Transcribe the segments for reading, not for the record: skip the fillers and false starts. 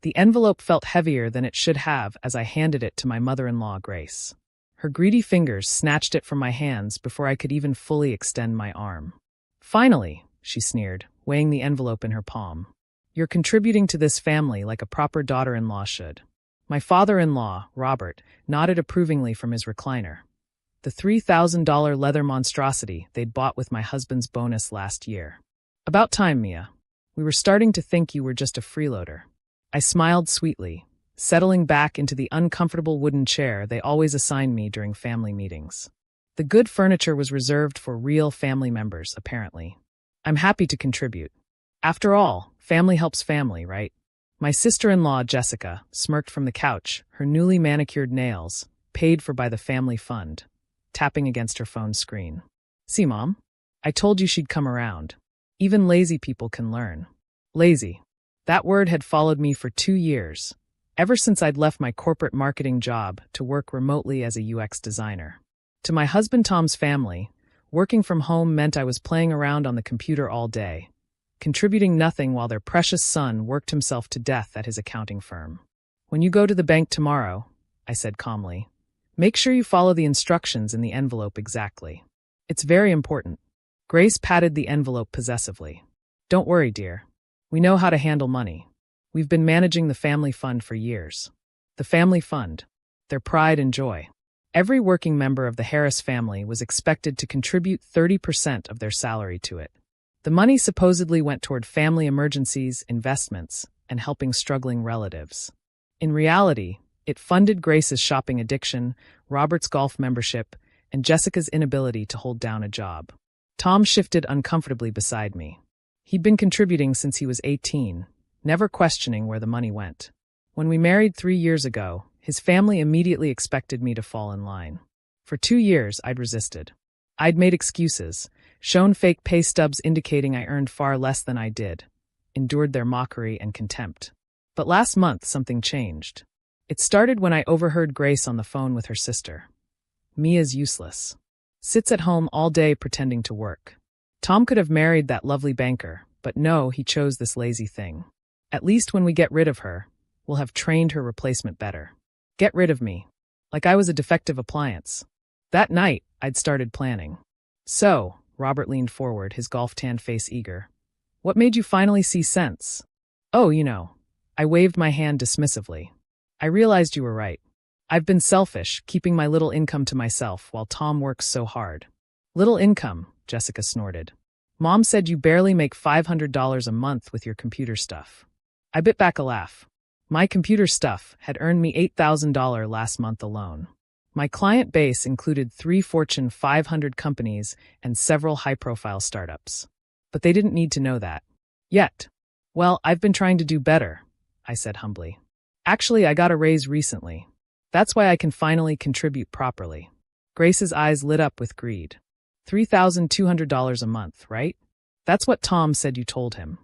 The envelope felt heavier than it should have as I handed it to my mother-in-law, Grace. Her greedy fingers snatched it from my hands before I could even fully extend my arm. "Finally," she sneered, weighing the envelope in her palm. "You're contributing to this family like a proper daughter-in-law should." My father-in-law, Robert, nodded approvingly from his recliner. The $3,000 leather monstrosity they'd bought with my husband's bonus last year. "About time, Mia. We were starting to think you were just a freeloader." I smiled sweetly, settling back into the uncomfortable wooden chair they always assigned me during family meetings. The good furniture was reserved for real family members, apparently. "I'm happy to contribute. After all, family helps family, right?" My sister-in-law, Jessica, smirked from the couch, her newly manicured nails, paid for by the family fund, tapping against her phone's screen. "See, Mom? I told you she'd come around. Even lazy people can learn." Lazy. That word had followed me for 2 years, ever since I'd left my corporate marketing job to work remotely as a UX designer. To my husband Tom's family, working from home meant I was playing around on the computer all day, contributing nothing while their precious son worked himself to death at his accounting firm. "When you go to the bank tomorrow," I said calmly, "make sure you follow the instructions in the envelope exactly. It's very important." Grace patted the envelope possessively. "Don't worry, dear. We know how to handle money. We've been managing the family fund for years." The family fund. Their pride and joy. Every working member of the Harris family was expected to contribute 30% of their salary to it. The money supposedly went toward family emergencies, investments, and helping struggling relatives. In reality, it funded Grace's shopping addiction, Robert's golf membership, and Jessica's inability to hold down a job. Tom shifted uncomfortably beside me. He'd been contributing since he was 18, never questioning where the money went. When we married 3 years ago, his family immediately expected me to fall in line. For 2 years, I'd resisted. I'd made excuses, shown fake pay stubs indicating I earned far less than I did, endured their mockery and contempt. But last month, something changed. It started when I overheard Grace on the phone with her sister. "Mia's useless. Sits at home all day pretending to work. Tom could have married that lovely banker, but no, he chose this lazy thing. At least when we get rid of her, we'll have trained her replacement better." Get rid of me. Like I was a defective appliance. That night, I'd started planning. "So," Robert leaned forward, his golf-tanned face eager, "what made you finally see sense?" "Oh, you know." I waved my hand dismissively. "I realized you were right. I've been selfish, keeping my little income to myself while Tom works so hard." "Little income," Jessica snorted. "Mom said you barely make $500 a month with your computer stuff." I bit back a laugh. My computer stuff had earned me $8,000 last month alone. My client base included 3 Fortune 500 companies and several high-profile startups. But they didn't need to know that. Yet. "Well, I've been trying to do better," I said humbly. "Actually, I got a raise recently. That's why I can finally contribute properly." Grace's eyes lit up with greed. $3,200 a month, right? That's what Tom said you told him.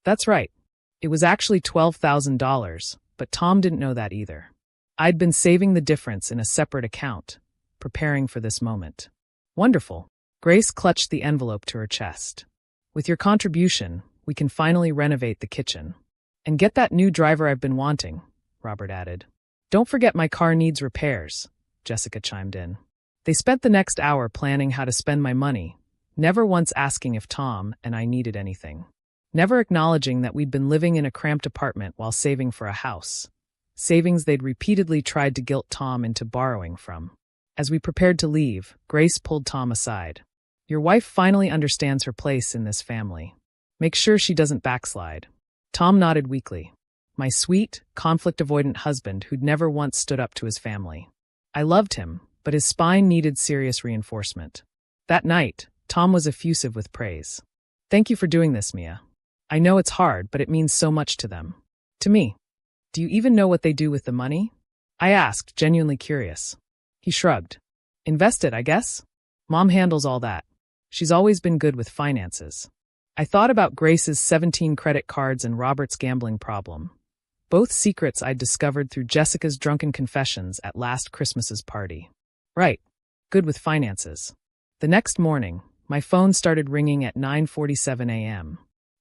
That's right. It was actually $12,000, but Tom didn't know that either. I'd been saving the difference in a separate account, preparing for this moment. "Wonderful." Grace clutched the envelope to her chest. "With your contribution, we can finally renovate the kitchen. And get that new driver I've been wanting," Robert added. "Don't forget my car needs repairs," Jessica chimed in. They spent the next hour planning how to spend my money, never once asking if Tom and I needed anything. Never acknowledging that we'd been living in a cramped apartment while saving for a house. Savings they'd repeatedly tried to guilt Tom into borrowing from. As we prepared to leave, Grace pulled Tom aside. "Your wife finally understands her place in this family. Make sure she doesn't backslide." Tom nodded weakly. My sweet, conflict-avoidant husband who'd never once stood up to his family. I loved him, but his spine needed serious reinforcement. That night, Tom was effusive with praise. "Thank you for doing this, Mia. I know it's hard, but it means so much to them. To me. Do you even know what they do with the money?" I asked, genuinely curious. He shrugged. "Invest it, I guess. Mom handles all that. She's always been good with finances." I thought about Grace's 17 credit cards and Robert's gambling problem. Both secrets I'd discovered through Jessica's drunken confessions at last Christmas's party. Right. Good with finances. The next morning, my phone started ringing at 9:47 a.m.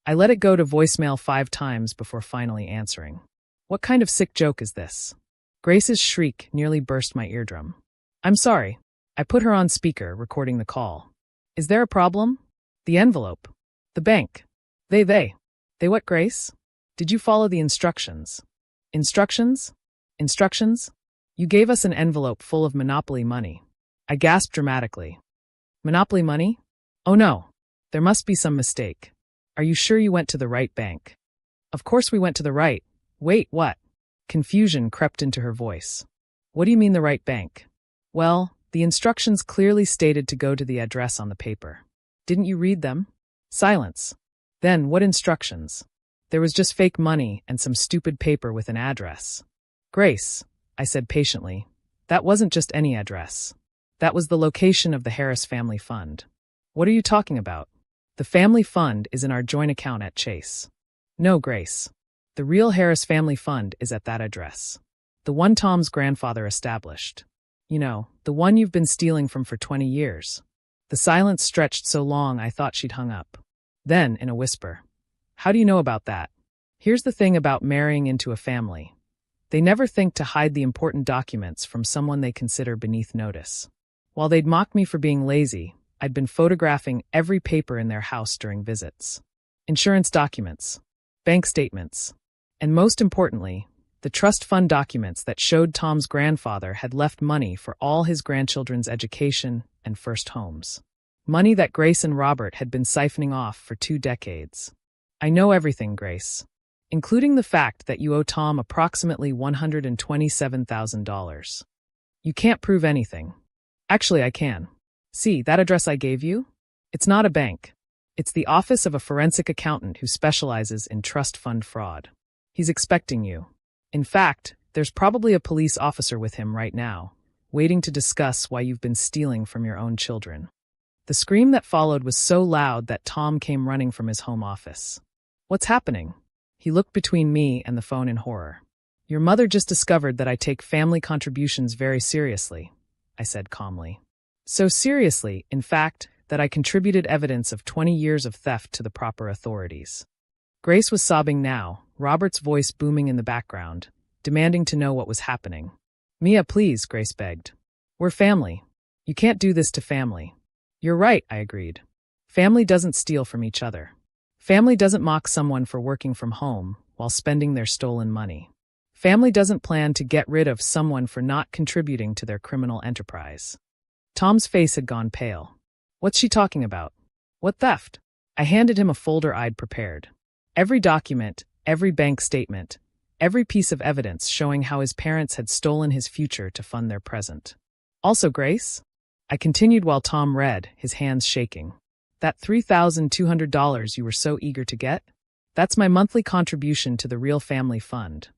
I let it go to voicemail 5 times before finally answering. What kind of sick joke is this? Grace's shriek nearly burst my eardrum. I'm sorry. I put her on speaker, recording the call. Is there a problem? The envelope. The bank. They what, Grace? Did you follow the instructions? Instructions? Instructions? You gave us an envelope full of Monopoly money. I gasped dramatically. Monopoly money? Oh no. There must be some mistake. Are you sure you went to the right bank? Of course we went to the right. Wait, what? Confusion crept into her voice. What do you mean the right bank? Well, the instructions clearly stated to go to the address on the paper. Didn't you read them? Silence. Then, what instructions? There was just fake money and some stupid paper with an address. Grace, I said patiently, that wasn't just any address. That was the location of the Harris Family Fund. What are you talking about? The family fund is in our joint account at Chase. No, Grace. The real Harris Family Fund is at that address. The one Tom's grandfather established. You know, the one you've been stealing from for 20 years. The silence stretched so long I thought she'd hung up. Then, in a whisper, how do you know about that? Here's the thing about marrying into a family. They never think to hide the important documents from someone they consider beneath notice. While they'd mock me for being lazy, I'd been photographing every paper in their house during visits. Insurance documents, bank statements, and most importantly, the trust fund documents that showed Tom's grandfather had left money for all his grandchildren's education and first homes. Money that Grace and Robert had been siphoning off for 2 decades. I know everything, Grace, including the fact that you owe Tom approximately $127,000. You can't prove anything. Actually, I can. See, that address I gave you? It's not a bank. It's the office of a forensic accountant who specializes in trust fund fraud. He's expecting you. In fact, there's probably a police officer with him right now, waiting to discuss why you've been stealing from your own children. The scream that followed was so loud that Tom came running from his home office. What's happening? He looked between me and the phone in horror. Your mother just discovered that I take family contributions very seriously, I said calmly. So seriously, in fact, that I contributed evidence of 20 years of theft to the proper authorities. Grace was sobbing now, Robert's voice booming in the background, demanding to know what was happening. Mia, please, Grace begged. We're family. You can't do this to family. You're right, I agreed. Family doesn't steal from each other. Family doesn't mock someone for working from home while spending their stolen money. Family doesn't plan to get rid of someone for not contributing to their criminal enterprise. Tom's face had gone pale. What's she talking about? What theft? I handed him a folder I'd prepared. Every document, every bank statement, every piece of evidence showing how his parents had stolen his future to fund their present. Also, Grace? I continued while Tom read, his hands shaking. That $3,200 you were so eager to get? That's my monthly contribution to the Real Family Fund.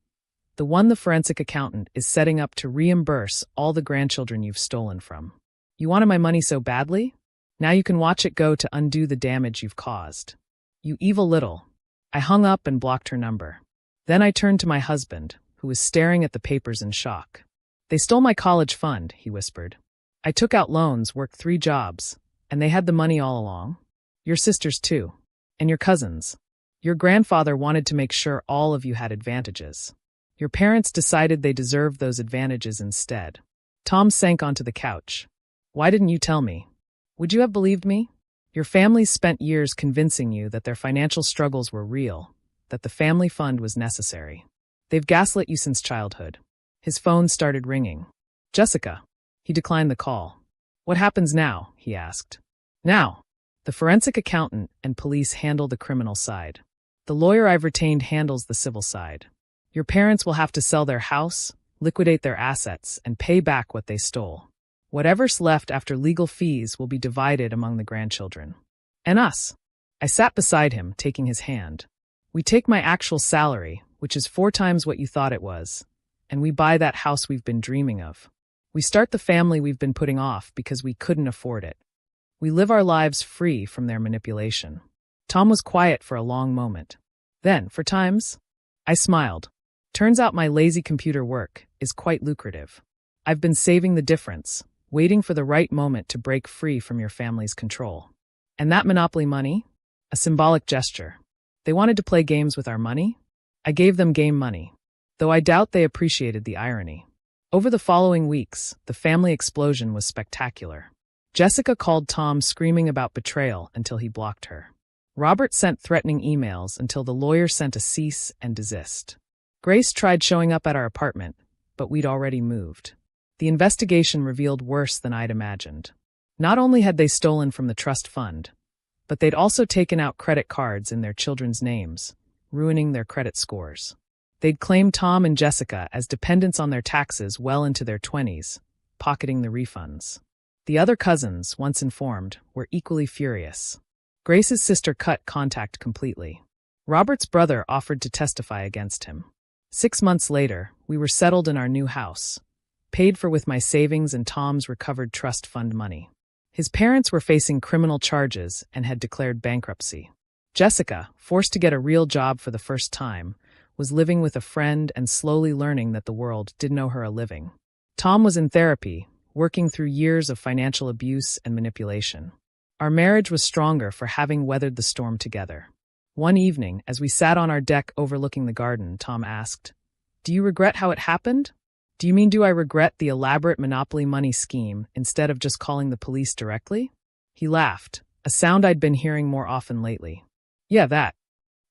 The one the forensic accountant is setting up to reimburse all the grandchildren you've stolen from. You wanted my money so badly? Now you can watch it go to undo the damage you've caused. You evil little. I hung up and blocked her number. Then I turned to my husband, who was staring at the papers in shock. They stole my college fund, he whispered. I took out loans, worked 3 jobs, and they had the money all along. Your sisters too. And your cousins. Your grandfather wanted to make sure all of you had advantages. Your parents decided they deserved those advantages instead. Tom sank onto the couch. Why didn't you tell me? Would you have believed me? Your families spent years convincing you that their financial struggles were real, that the family fund was necessary. They've gaslit you since childhood. His phone started ringing. Jessica. He declined the call. What happens now? He asked. Now. The forensic accountant and police handle the criminal side. The lawyer I've retained handles the civil side. Your parents will have to sell their house, liquidate their assets, and pay back what they stole. Whatever's left after legal fees will be divided among the grandchildren. And us. I sat beside him, taking his hand. We take my actual salary, which is 4 times what you thought it was, and we buy that house we've been dreaming of. We start the family we've been putting off because we couldn't afford it. We live our lives free from their manipulation. Tom was quiet for a long moment. Then, for times, I smiled. Turns out my lazy computer work is quite lucrative. I've been saving the difference, waiting for the right moment to break free from your family's control. And that Monopoly money? A symbolic gesture. They wanted to play games with our money? I gave them game money. though I doubt they appreciated the irony. Over the following weeks, the family explosion was spectacular. Jessica called Tom screaming about betrayal until he blocked her. Robert sent threatening emails until the lawyer sent a cease and desist. Grace tried showing up at our apartment, but we'd already moved. The investigation revealed worse than I'd imagined. Not only had they stolen from the trust fund, but they'd also taken out credit cards in their children's names, ruining their credit scores. They'd claimed Tom and Jessica as dependents on their taxes well into their 20s, pocketing the refunds. The other cousins, once informed, were equally furious. Grace's sister cut contact completely. Robert's brother offered to testify against him. 6 months later, we were settled in our new house, paid for with my savings and Tom's recovered trust fund money. His parents were facing criminal charges and had declared bankruptcy. Jessica, forced to get a real job for the first time, was living with a friend and slowly learning that the world didn't owe her a living. Tom was in therapy, working through years of financial abuse and manipulation. Our marriage was stronger for having weathered the storm together. One evening, as we sat on our deck overlooking the garden, Tom asked, "Do you regret how it happened? Do I regret the elaborate monopoly money scheme instead of just calling the police directly?" He laughed, a sound I'd been hearing more often lately. "Yeah, that."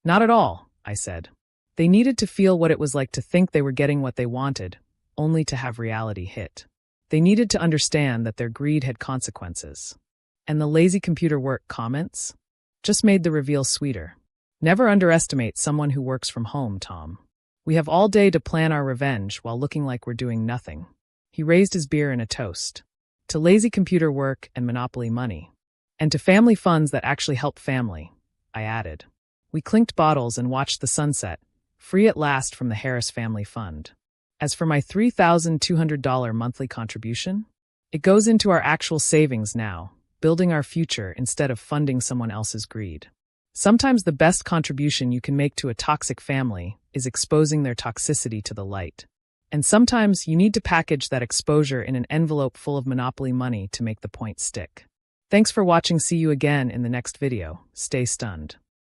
"Not at all," I said. They needed to feel what it was like to think they were getting what they wanted, only to have reality hit. They needed to understand that their greed had consequences. And the lazy computer work comments just made the reveal sweeter. Never underestimate someone who works from home, Tom. We have all day to plan our revenge while looking like we're doing nothing. He raised his beer in a toast. To lazy computer work and monopoly money. And to family funds that actually help family, I added. We clinked bottles and watched the sunset, free at last from the Harris Family Fund. As for my $3,200 monthly contribution, it goes into our actual savings now, building our future instead of funding someone else's greed. Sometimes the best contribution you can make to a toxic family is exposing their toxicity to the light. And sometimes you need to package that exposure in an envelope full of monopoly money to make the point stick. Thanks for watching. See you again in the next video. Stay stunned.